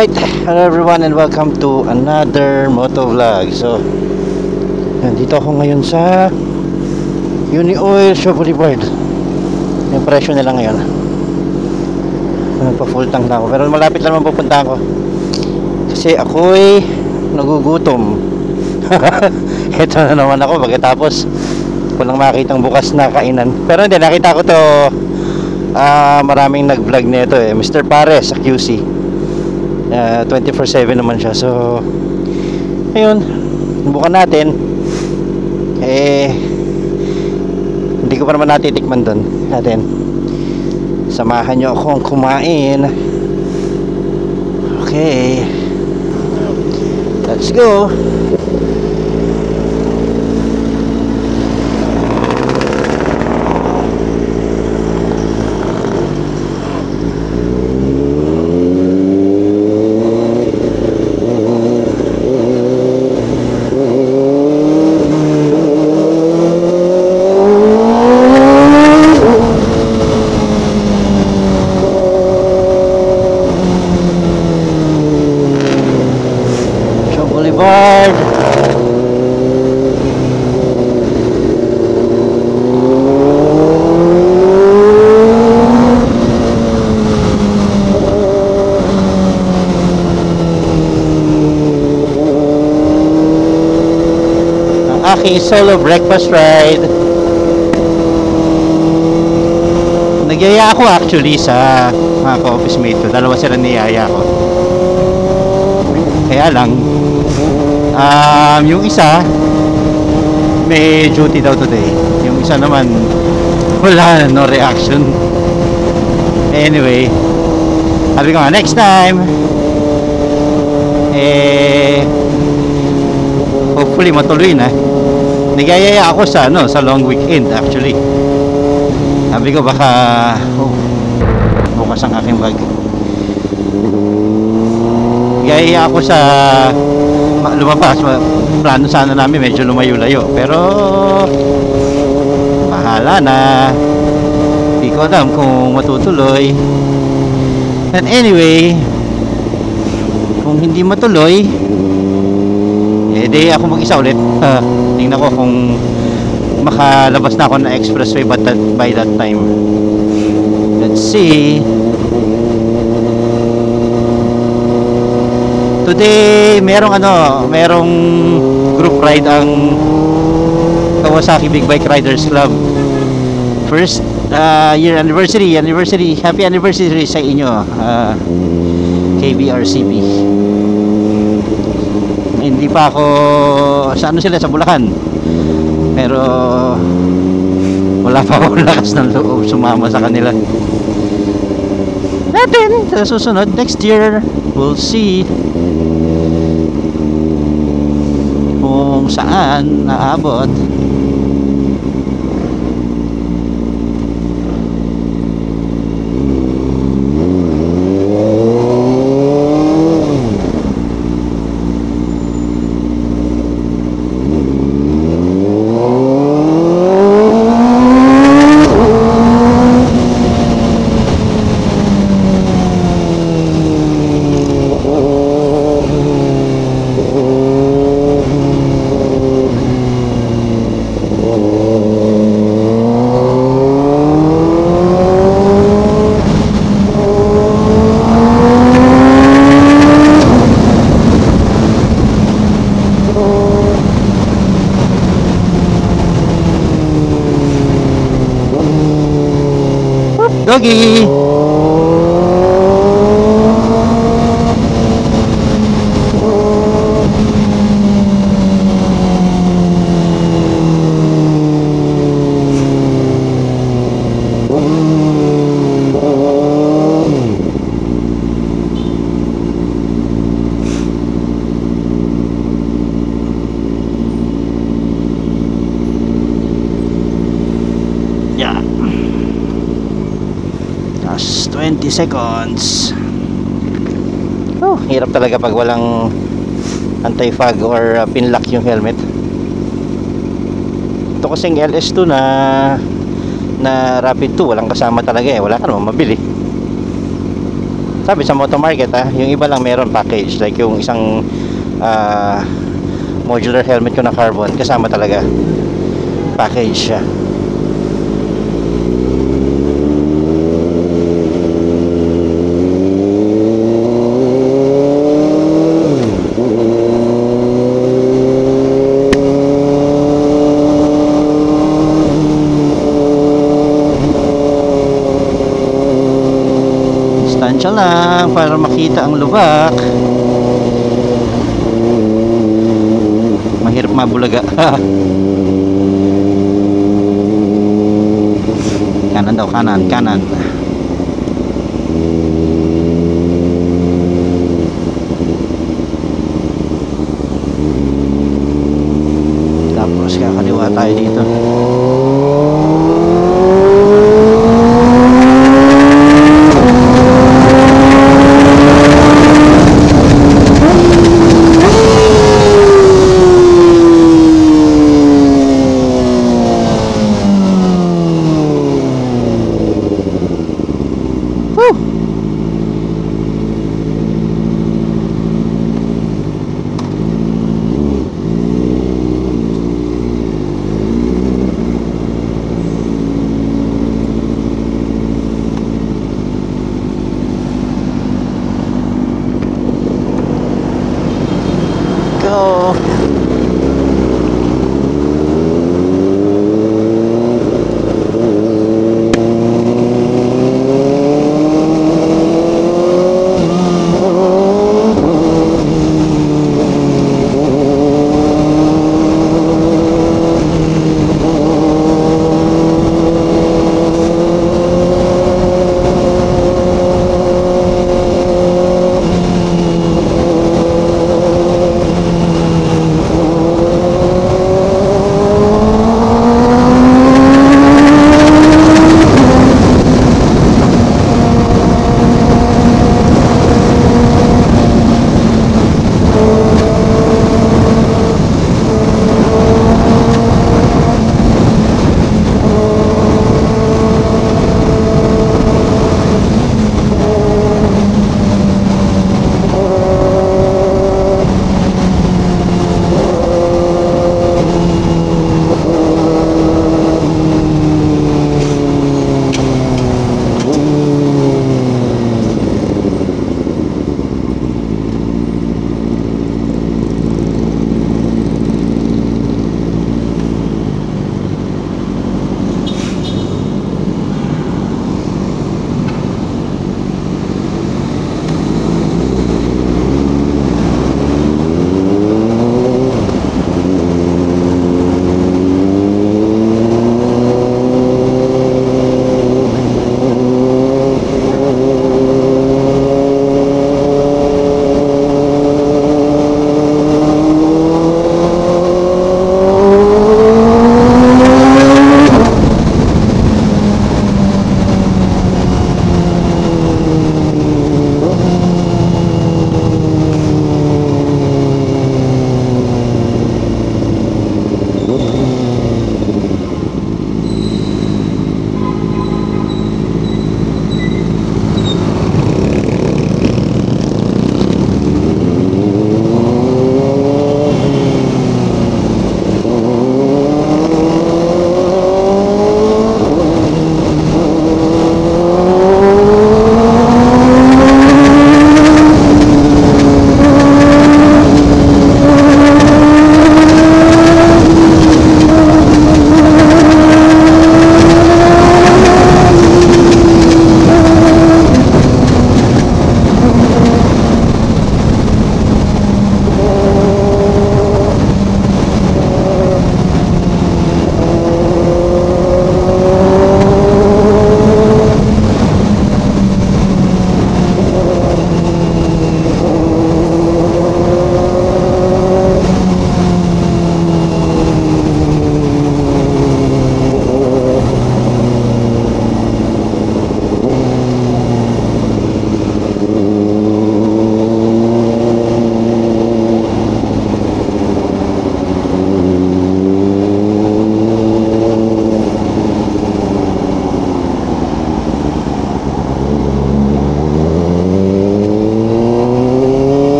Right, hello everyone and welcome to another moto vlog. So, nandito ako ngayon sa Uni-Oil Shaw Boulevard. Yung presyo nila ngayon. Nagpa-full tank na ako, pero malapit lang naman pupunta ako. Kasi ako'y nagugutom. Ito na naman ako pagkatapos walang makitang bukas na kainan. Pero hindi, nakita ko to maraming nag-vlog nito Mr. Pares sa QC. 24/7 naman siya. So ayun, bukan natin. Hindi ko pa naman natitikman doon. Samahan nyo akong kumain. Okay, let's go. Boulevard. Ang aking solo breakfast ride. Nagyaya ako actually sa mga ka-office mate ko. Dalawa sila niyaya ko. Kaya lang yung isa may duty daw today, yung isa naman wala, no reaction. Anyway, sabi ko nga next time hopefully matuloy na. Nagyayaya ako sa sa long weekend actually. Sabi ko baka bukas ang aking bag. Nagyayaya ako sa lumabas. Plano sana namin medyo lumayo-layo, pero bahala na, hindi ko alam kung matutuloy. And anyway, kung hindi matuloy di ako mag-isa ulit. Tingnan ko kung makalabas na ako na expressway by that time. Let's see. Today, merong group ride ang Kawasaki Big Bike Riders Club. First year anniversary. Happy anniversary sa inyo, KBRCB. Hindi pa ako sa sila sa Bulacan. Pero wala pa akong lakas ng loob sumama sa kanila. Sa susunod, next year, we'll see kung saan naabot. Doggy. Yeah. 20 seconds. Hirap talaga pag walang anti-fog or pinlock yung helmet. Ito kasing LS2 na Rapid 2, walang kasama talaga wala ka naman mabili. sabi sa motor market yung iba lang meron package, like yung isang modular helmet ko na carbon, kasama talaga package siya. Distansya lang para makita ang lubak. Mahirap mabulaga. Kanan daw, kanan, kanan. Tapos kakaliwa tayo dito.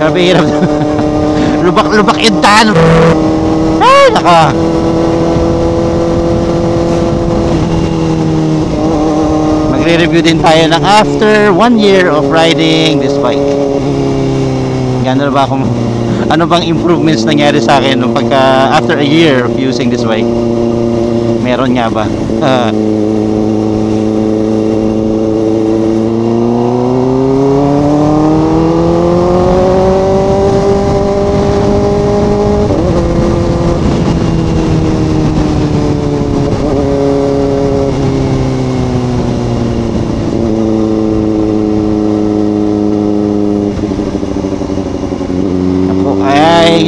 Grabe hirap. Lubak-lubak yung daan. Ay, naka. Magre-review din tayo ng after 1 year of riding this bike. Gano'n ba akong, ano bang improvements nangyari sa akin nung pagka after a year of using this bike? Meron nga ba?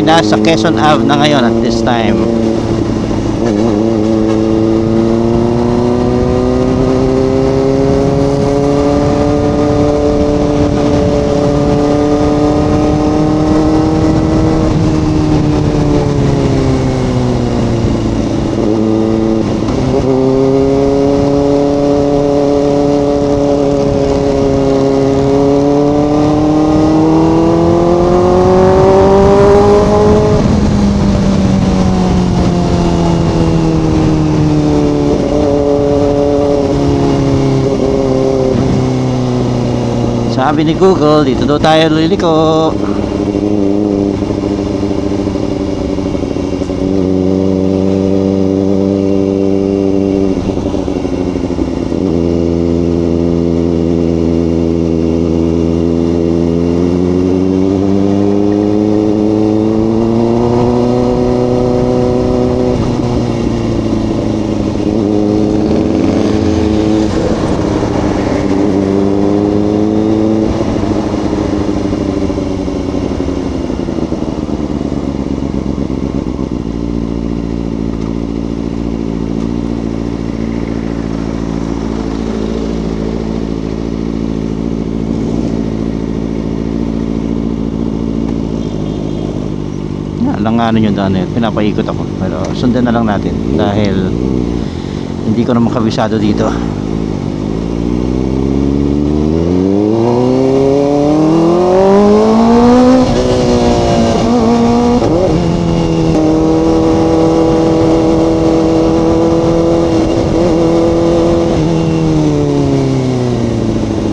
Nasa Quezon Ave na ngayon at this time. Sabi ni Google, dito daw tayo liliko. Langanan yung daan na yun, pinapaikot ako, pero sundan na lang natin dahil hindi ko naman kabisado dito.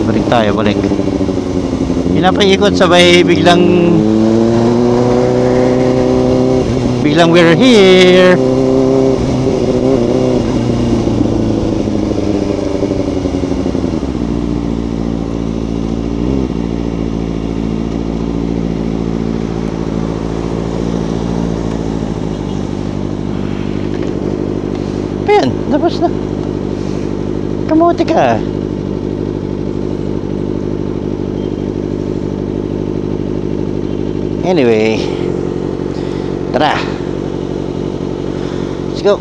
Balik tayo, balik. Pinapaikot sabay biglang we're here. Ayan, tapos na. Kamuti ka. Anyway, tara. Let's go.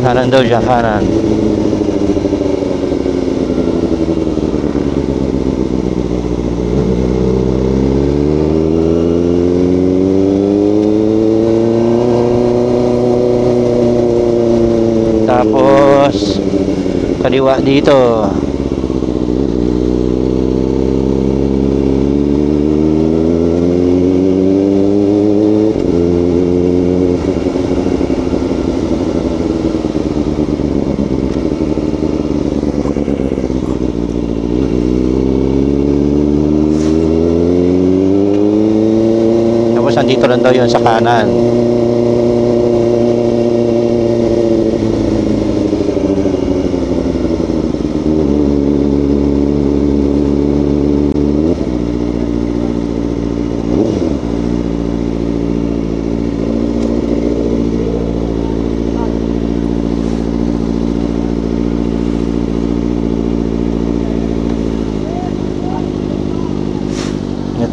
Kanan daw siya, kanan. Tapos kaliwa dito. Tapos nandito lang daw yun sa kanan.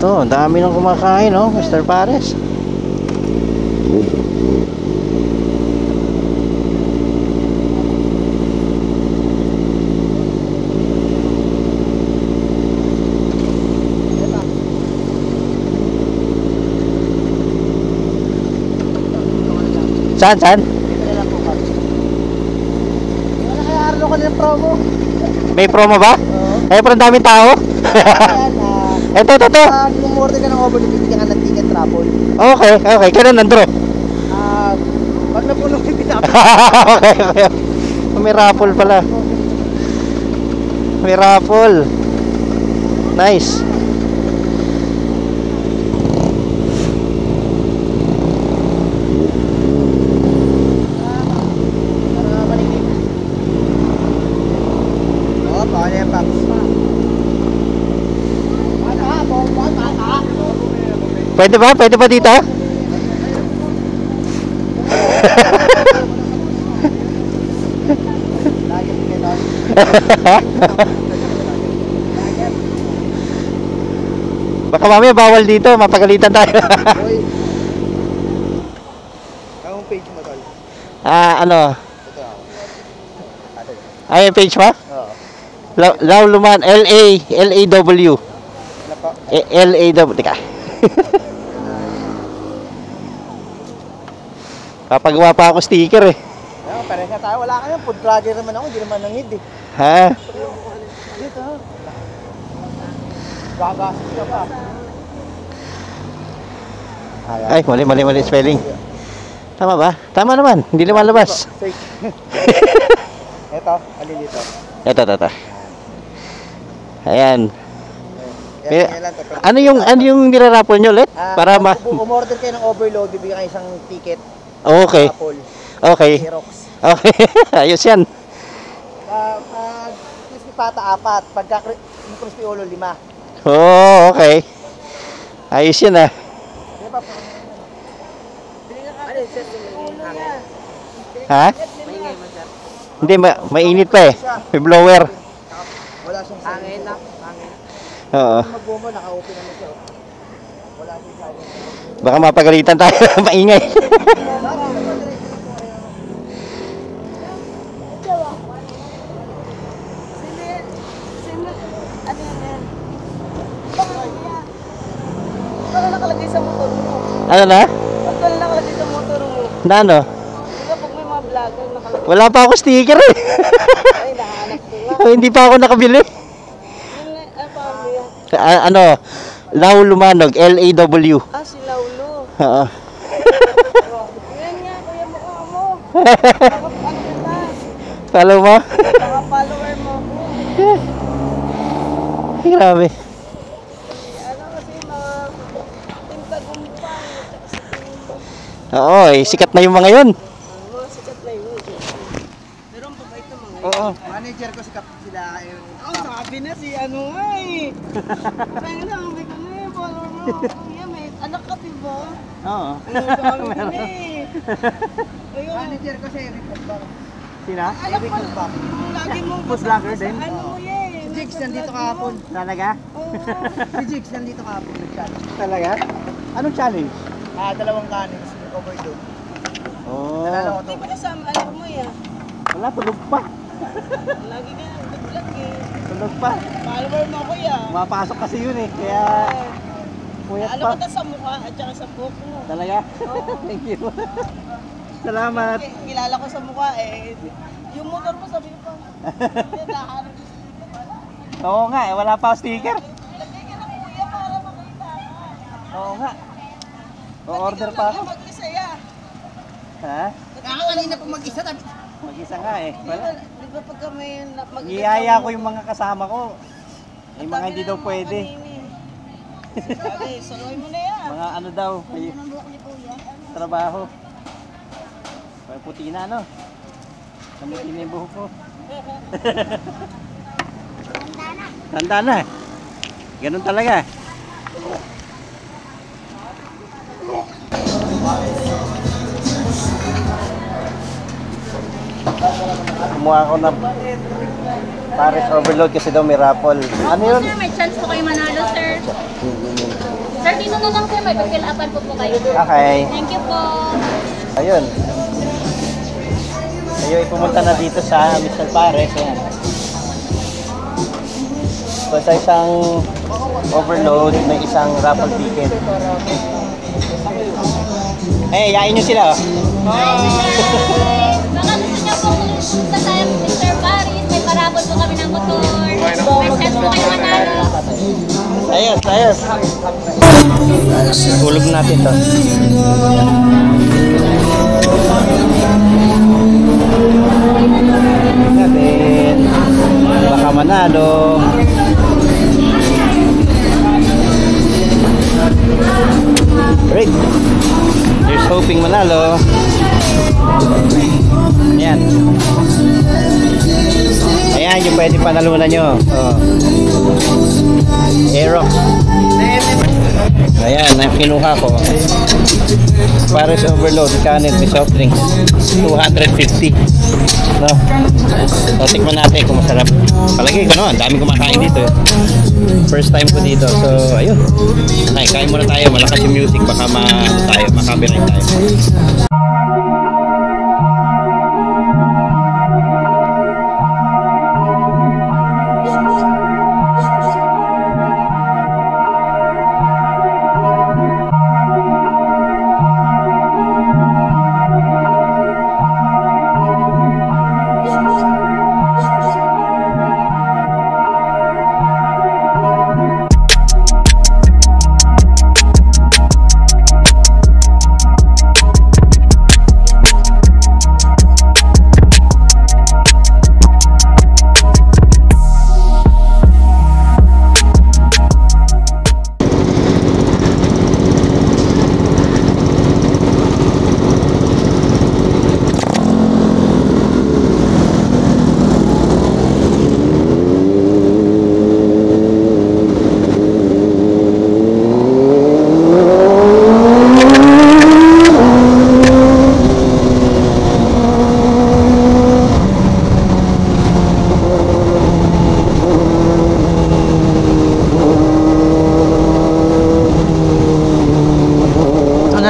Ito, ang dami nang kumakain, no, Mr. Pares. Saan, saan? Dito na lang po kami. Wala kaya Arlo ka ng promo. May promo ba? Oo. Eh, parang daming tao. Ayan, Ito. pag lumorder ka ng overload, bibigyan ka ng ticket raffle. Okay. Kailan nandro? Pag napuno yung pinapos. Okay. May raffle pala. May raffle. Nice. Oo, paano yan, Paps? Pwede ba dito? Lagi din ito. Baka mamaya bawal dito, mapagalitan tayo. Uy. Anong page mo, tol? Ano? Ito ako. Ate. Ay, yung page mo? Oo. Lauluman, L-A-W. Ano po? L-A-W. Teka. Papagawa pa ako sticker eh. Ayun, pares na tayo. Wala ka yan. Food vlogger naman ako. Hindi naman nangid eh. Ha? Dito. Gagastos ka pa. Ay, mali spelling. Tama ba? Tama naman. Hindi lumalabas. Fake. Ito, alin dito. Ito. Ayan. Yan lang to. Ano yung nirarapol nyo ulit? Para umorder kayo ng overload, bibigyan kayo isang ticket. Okay. Apple. Okay. Xerox. Okay. Ayos yan. Pag crispy pata, 4. Pagka yung crispy ulo, 5. Oh, okay. Ayos yan ah. Di ba? Ano, sir? Ha? Maingay mo, sir. Hindi, mainit pa eh. May blower. Wala siyang hangin na. Hangin. Oo. Mag-bomo, naka-open naman siya. Wala siyang silent. Baka mapagalitan tayo. Maingay. Ano nakalagay sa motor mo? Ano na? Ano nakalagay sa motor mo? Na ano? Diba pag may mga vlogger nakalagay? Wala pa ako sticker eh. Ay, nahanap ko nga. Hindi pa ako nakabili. Paano yan? Ano? Laulumanog. L-A-W. Si Laulo. Oo. Yan nga, kuya mukha mo. Ano kita? Follow mo? Mga follower mo ako. Ay, grabe. Ano kasi mga Team Tagumpay. Oo, sikat na yung mga yun. Mga sikat na yun. Pero ang babait na mga yun. Oo. Manager ko sila yung... Sabi na si ano nga eh. Kaya sabi ko na eh, follower mo. Kuya, may anak ka diba? Oo. Ano sabi ko na eh. Ayun. Manager ko si Eric Pagbar. Sina? Anak pa yung lagi mong Food vlogger din? Ano mo yan? Si Jigs nandito kahapon. Talaga? Oo. Si Jigs nandito kahapon. Nag-challenge. Talaga? Anong challenge? 2 cannons. Overload. Oo. Nalala ko to. Hindi mo nasama, alam mo yan. Wala, tulog pa. Lagi ka nang vlog eh. Tulog pa. Follower mo ako yan. Mapasok kasi yun eh. Kaya, puyat Alam pa. mo na sa mukha at saka sa buhok mo. Talaga? Thank you. Salamat. Kilala ko sa mukha eh. Yung motor mo sabi ko pa. Hindi, nakaharap ko sa Oo nga, wala pa ako sticker. Lagay ka ng kuya para makita ka. Oo nga. O-order pa ako. Mag-isa yan. Ha? Kanina pa mag-isa. Mag-isa nga eh. Wala. Di ba pagka may mag-isa? Iyaya ko yung mga kasama ko. Yung mga hindi daw pwede. Sabi, soloy mo na yan. Mga ano daw, may trabaho. May puti na no? Kamuti na yung buhok ko. Tanda na. Ganun talaga. Kumuha ako ng Paris Overload kasi daw may raffle. Ano yun? Sir, may chance po kayo manalo, sir. Sir, dito na lang, sir. May pagkilapan po kayo. Okay. Thank you po. Ayun. Ayun, pumunta na dito sa Mr. Pares. Ayan. So, sa isang overload, may isang raffle ticket. Eh, yain nyo sila. Oh. Baka gusto niyo po pumunta tayo sa Mr. Paris. May parabol po kami ng motor. May chance po kayo manalo. Ayos, ayos. Tulog natin to. Natin. Baka manalo. Great. Here's hoping manalo. Ayan. Ayan yung pwede panalunan nyo. Oh. Aerox. Ayan, ang kinuha ko. Paris Overload, Canet, may soft drinks. 250. No? So, tikman natin kung masarap. Palagi ko naman, dami kumakain dito. First time ko dito. So, ayun. Ay, kain muna tayo. Malakas yung music. Baka makabirain tayo.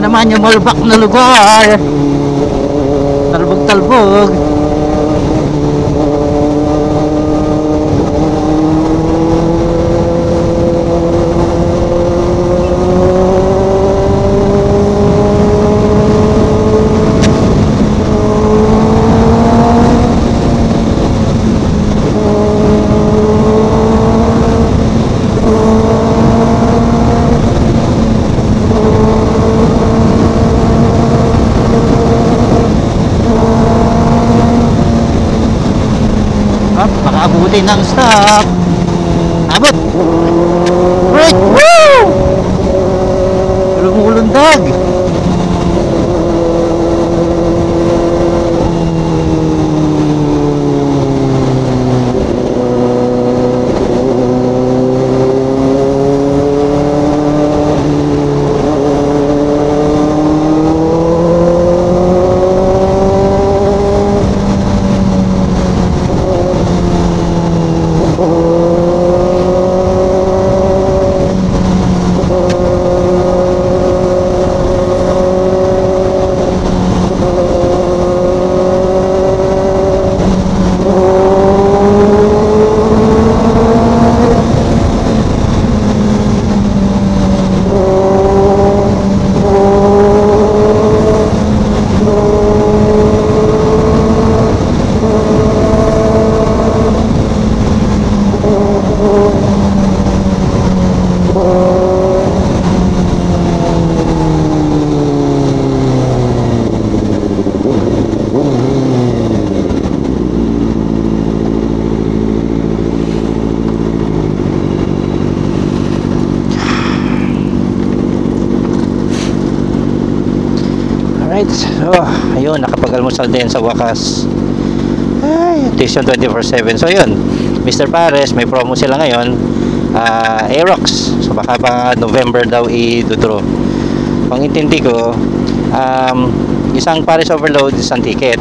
Naman yung malbak na lugar, talbog-talbog. Abutin ng stop. Abot. Right. Woo! Lumulundag. So, ayun, nakapag-almusal din sa wakas. Ay, Station 24/7. So, ayun, Mr. Pares, may promo sila ngayon. Aerox. So, baka pa November daw i-draw. Pang intindi ko, isang Pares Overload, isang ticket.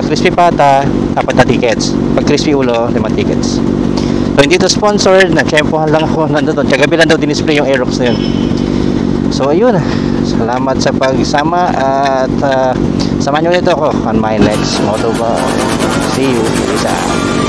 Crispy Pata, 4 na tickets. Pag Crispy Ulo, 5 tickets. So, hindi to sponsored. Natsyempohan lang ako. Nandun. Tsagabi lang daw din-display yung Aerox na yun. So, ayun. Salamat sa pagsama at samahan nyo ulit ako on my next motovlog. See you. Peace out.